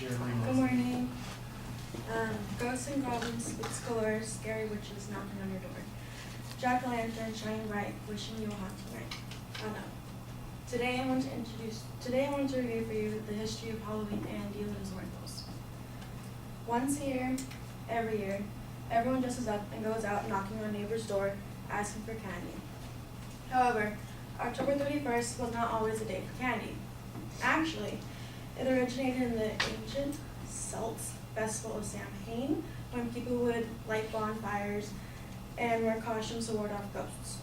Good morning. Ghosts and goblins, spooks galore, scary witches knocking on your door. Jack-o'-lantern shining bright, wishing you a haunting night. Oh no. Today I want to review for you the history of Halloween and Dia de los Muertos. Once a year, every year, everyone dresses up and goes out knocking on neighbor's door, asking for candy. However, October 31st was not always a day for candy. Actually, it originated in the ancient Celts festival of Samhain, when people would light bonfires and wear costumes to ward off ghosts.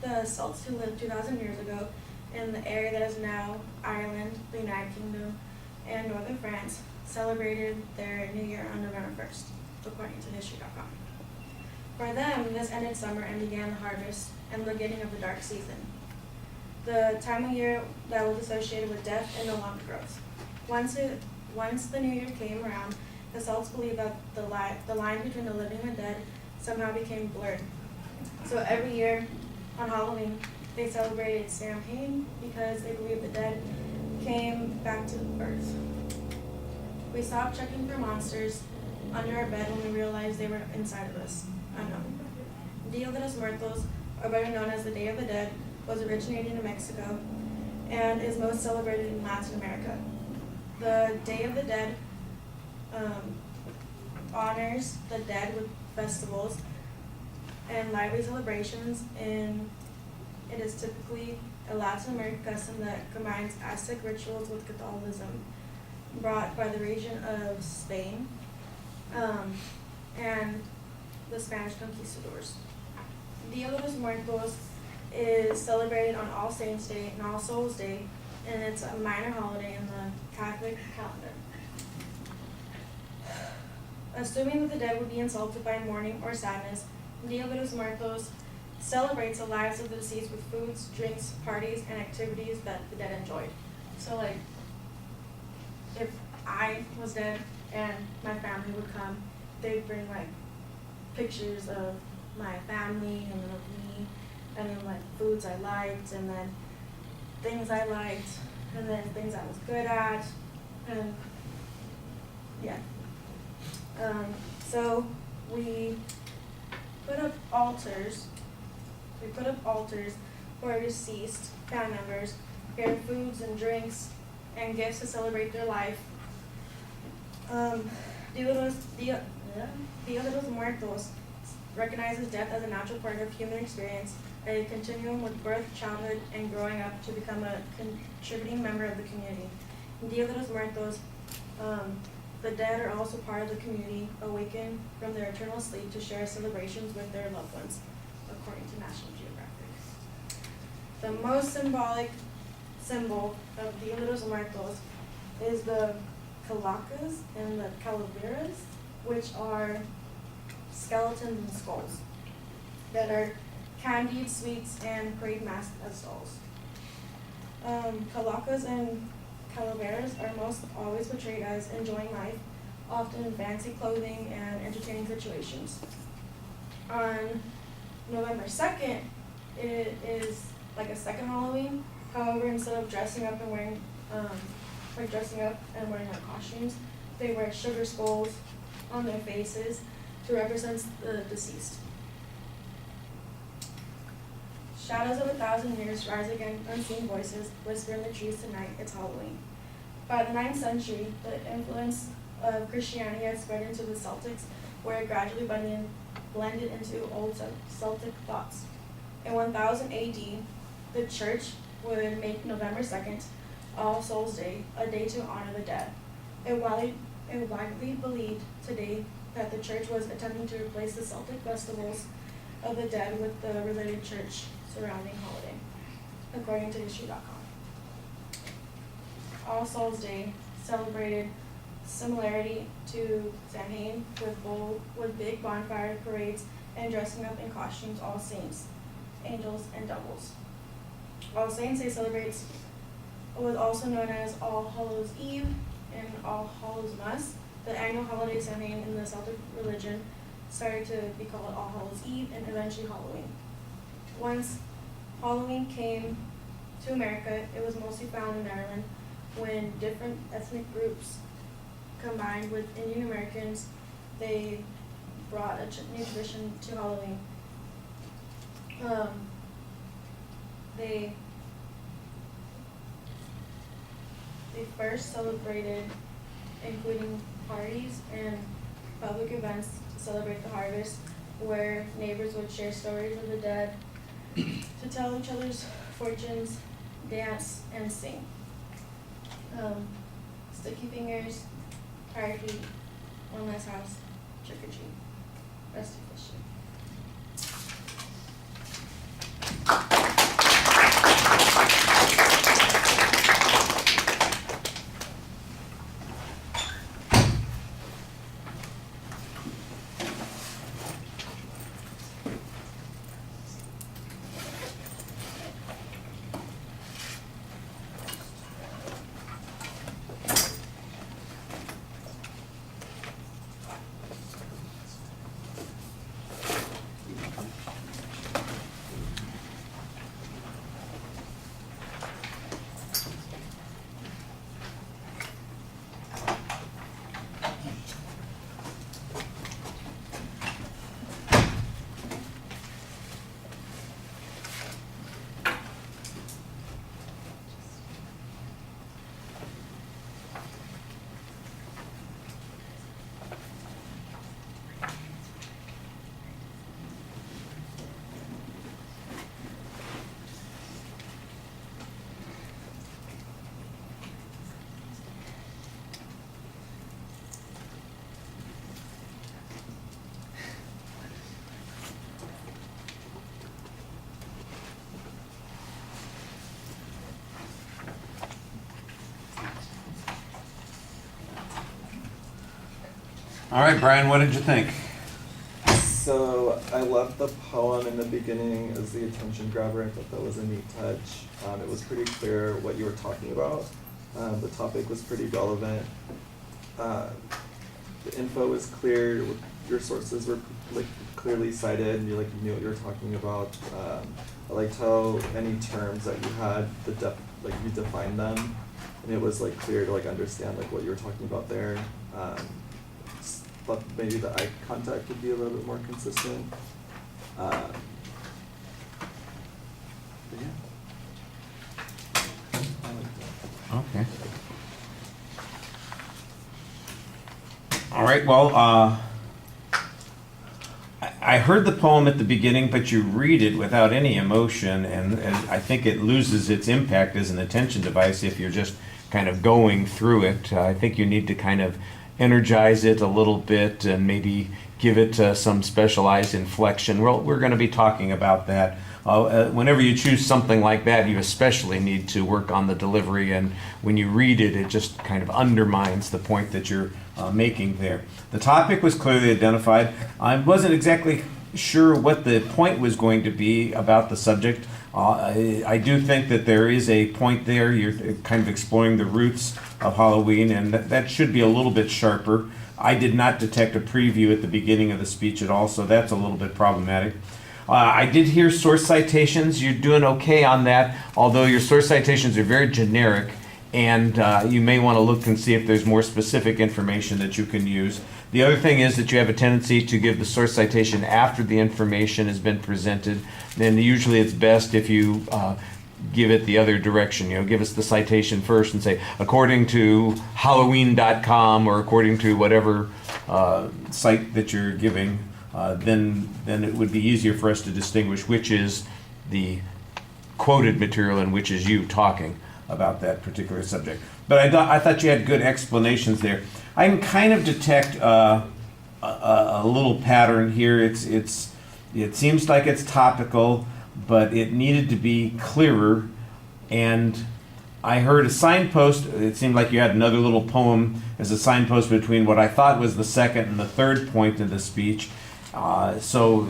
The Celts, who lived 2,000 years ago in the area that is now Ireland, the United Kingdom, and northern France, celebrated their new year on November 1st, according to history.com. For them, this ended summer and began the harvest and the beginning of the dark season, the time of year that was associated with death and no longer growth. Once the new year came around, the Celts believed that the line between the living and the dead somehow became blurred. So every year on Halloween, they celebrated Samhain because they believed the dead came back to earth. We stopped checking for monsters under our bed when we realized they were inside of us. Unknown. Dia de los Muertos, or better known as the Day of the Dead, was originated in Mexico and is most celebrated in Latin America. The Day of the Dead honors the dead with festivals and lively celebrations, and it is typically a Latin American custom that combines Aztec rituals with Catholicism brought by the region of Spain and the Spanish conquistadors. Dia de los Muertos is celebrated on All Saints' Day and All Souls' Day, and it's a minor holiday in the Catholic calendar. Assuming that the dead would be insulted by mourning or sadness, Dia de los Muertos celebrates the lives of the deceased with foods, drinks, parties, and activities that the dead enjoyed. So, like, if I was dead and my family would come, they'd bring, like, pictures of my family and then of me, and then, like, foods I liked, and then things I liked, and then things I was good at, and yeah. So we put up altars for deceased family members, prepare foods and drinks and gifts to celebrate their life. Dia de los Muertos recognizes death as a natural part of human experience, a continuum with birth, childhood, and growing up to become a contributing member of the community. In Dia de los Muertos, the dead are also part of the community, awakened from their eternal sleep to share celebrations with their loved ones, according to National Geographic. The most symbolic symbol of Dia de los Muertos is the calacas and the calaveras, which are skeletons and skulls that are candied sweets and parade masked as dolls. Calacas and calaveras are most always portrayed as enjoying life, often in fancy clothing and entertaining situations. On November 2nd, it is like a second Halloween. However, instead of dressing up and wearing their costumes, they wear sugar skulls on their faces to represent the deceased. Shadows of 1,000 years rise again, unseen voices whisper in the trees tonight, it's Halloween. By the 9th century, the influence of Christianity had spread into the Celtics, where it gradually blended into old Celtic thoughts. In 1000 AD, the church would make November 2nd, All Souls' Day, a day to honor the dead. It widely believed today that the church was attempting to replace the Celtic festivals of the dead with the related church surrounding holiday, according to history.com. All Souls' Day celebrated similarity to Samhain with big bonfire parades and dressing up in costumes, all saints, angels, and devils. All Saints' Day celebrates what was also known as All Hallows' Eve and All Hallows' Mass. The annual holiday Samhain in the Celtic religion started to be called All Hallows' Eve and eventually Halloween. Once Halloween came to America, it was mostly found in Ireland when different ethnic groups combined with Indian Americans, they brought a new tradition to Halloween. They first celebrated including parties and public events to celebrate the harvest, where neighbors would share stories of the dead, to tell each other's fortunes, dance, and sing. Sticky fingers, tired feet, one last house, trick or treat. Rest of the shit. All right, Brian, what did you think? So I loved the poem in the beginning as the attention grabber. I thought that was a neat touch. It was pretty clear what you were talking about. The topic was pretty relevant. The info was clear. Your sources were clearly cited, and you knew what you were talking about. I liked how any terms that you had, you defined them, and it was clear to understand what you were talking about there. Thought maybe the eye contact would be a little bit more consistent. But yeah. I like that. Okay. All right, well, I heard the poem at the beginning, but you read it without any emotion, and I think it loses its impact as an attention device if you're just kind of going through it. I think you need to kind of energize it a little bit and maybe give it some specialized inflection. We're going to be talking about that. Whenever you choose something like that, you especially need to work on the delivery, and when you read it, it just kind of undermines the point that you're making there. The topic was clearly identified. I wasn't exactly sure what the point was going to be about the subject. I do think that there is a point there. You're kind of exploring the roots of Halloween, and that should be a little bit sharper. I did not detect a preview at the beginning of the speech at all, so that's a little bit problematic. I did hear source citations. You're doing okay on that, although your source citations are very generic, and you may want to look and see if there's more specific information that you can use. The other thing is that you have a tendency to give the source citation after the information has been presented. Then usually it's best if you give it the other direction. Give us the citation first and say, according to Halloween.com or according to whatever site that you're giving. Then it would be easier for us to distinguish which is the quoted material and which is you talking about that particular subject. But I thought you had good explanations there. I can kind of detect a little pattern here. It seems like it's topical, but it needed to be clearer. And I heard a signpost. It seemed like you had another little poem as a signpost between what I thought was the second and the third point of the speech. So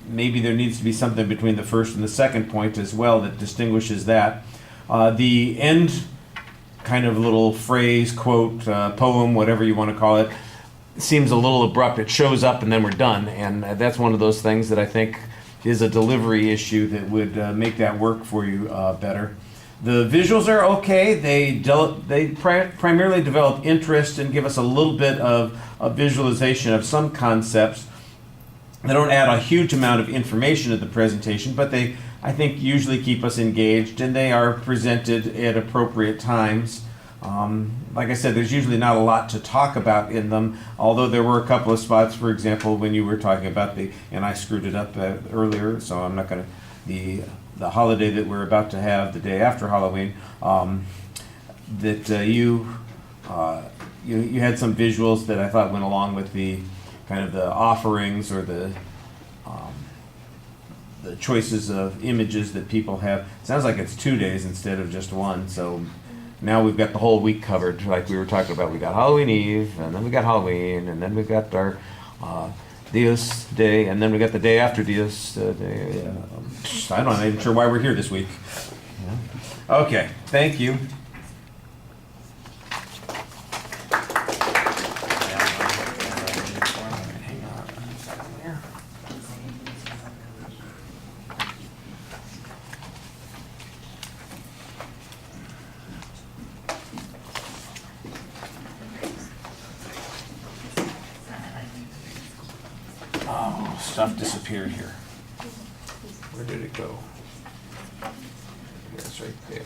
maybe there needs to be something between the first and the second point as well that distinguishes that. The end kind of little phrase, quote, poem, whatever you want to call it, seems a little abrupt. It shows up and then we're done. And that's one of those things that I think is a delivery issue that would make that work for you better. The visuals are okay. They primarily develop interest and give us a little bit of a visualization of some concepts. They don't add a huge amount of information to the presentation, but they, I think, usually keep us engaged, and they are presented at appropriate times. Like I said, there's usually not a lot to talk about in them, although there were a couple of spots, for example, when you were talking about and I screwed it up earlier, so I'm not going to, the holiday that we're about to have the day after Halloween, you had some visuals that I thought went along with the kind of the offerings or the choices of images that people have. It sounds like it's 2 days instead of just one, so now we've got the whole week covered, like we were talking about. We got Halloween Eve, and then we got Halloween, and then we got our Dios Day, and then we got the day after Dios Day. I'm not even sure why we're here this week. Yeah. Okay, thank you. Oh, stuff disappeared here. Where did it go? It's right there.